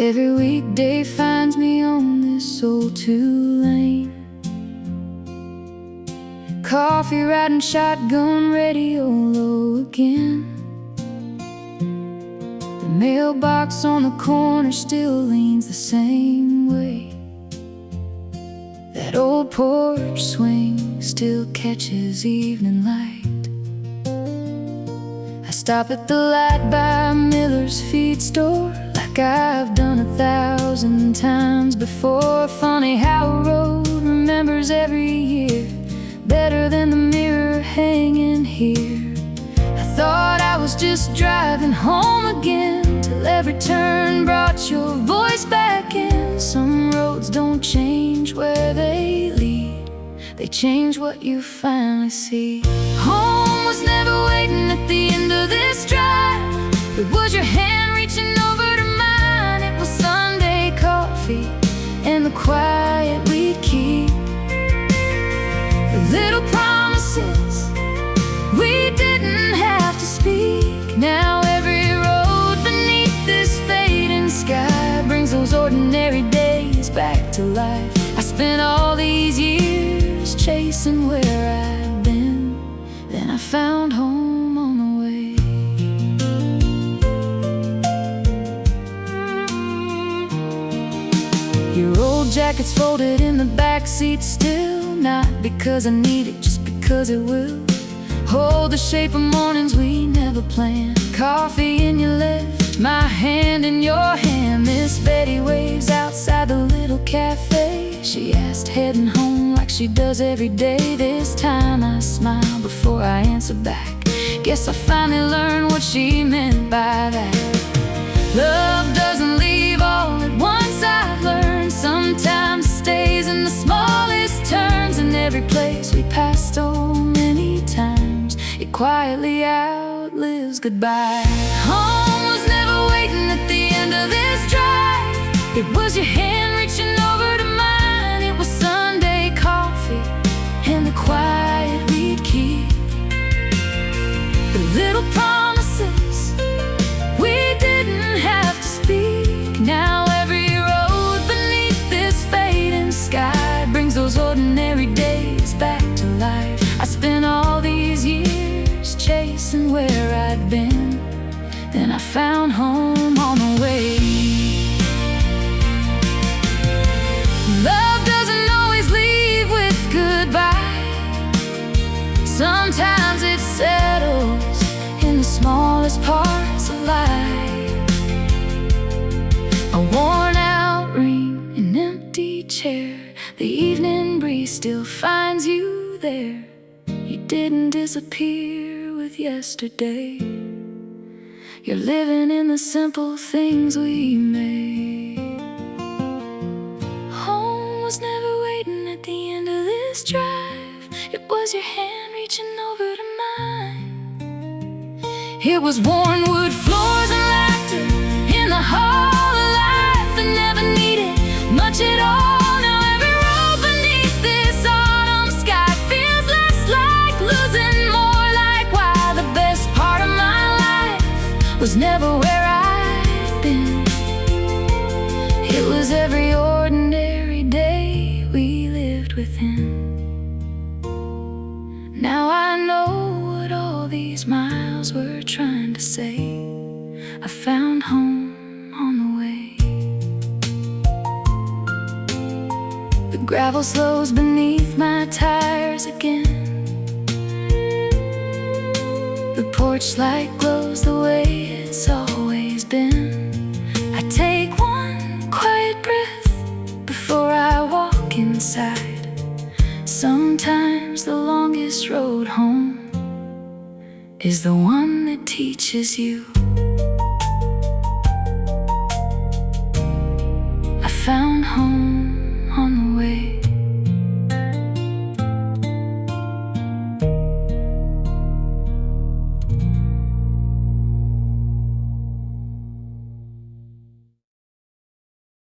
Every weekday finds me on this old two-lane. Coffee riding shotgun, radio low again. The mailbox on the corner still leans the same way. That old porch swing still catches evening light. I stop at the light by Miller's feed store, like I've done 1,000 times before. Funny how a road remembers every year better than the mirror hanging here. I thought I was just driving home again, till every turn brought your voice back in. Some roads don't change where they lead, they change what you finally see. Home was never waiting at the end of this drive. It was your hand reaching over to mine. It was Sunday coffee and the quiet we'd keep. The little promises we didn't have to speak. Now every road beneath this fading sky brings those ordinary days back to life. I spent all these years chasing where I'd been, then I found home on the way. Your old jacket's folded in the backseat still, not because I need it, just because it will hold the shape of mornings we never planned. Coffee in your left, my hand in your hand. Miss Betty waves outside the little cafe. She asked, heading home like she does every day. This time I smile before I answer back. Guess I finally learned what she meant by that. Love doesn't leave all at once, I've learned. Sometimes it stays in the smallest turns. In every place we passed so many times, it quietly outlives goodbye. Home was never waiting at the end of this drive. It was your hand reaching over to mine. It was Sunday coffee and the quiet we'd keep. The little promises we didn't have to speak. Now every road beneath this fading sky brings those ordinary days back to life. I spent all these years chasing where I'd been, then I found home on the way. Love doesn't always leave with goodbye. Sometimes it settles in the smallest parts of life. A worn out ring, an empty chair, the evening breeze still finds you there. You didn't disappear with yesterday. You're living in the simple things we made. Home was never waiting at the end of this drive. It was your hand reaching over to mine. It was worn wood floors and laughter in the hall of life that never needed much at all. Now every road beneath this autumn sky feels less like losing, more like why the best part of my life was never where I'd been. It was every ordinary day we lived within. Now I know what all these miles were trying to say. I found home on the way. The gravel slows beneath my tires again. The porch light glows the way it's always been. I take one quiet breath before I walk inside. Sometimes the longest road home is the one that teaches you. I found home on the way.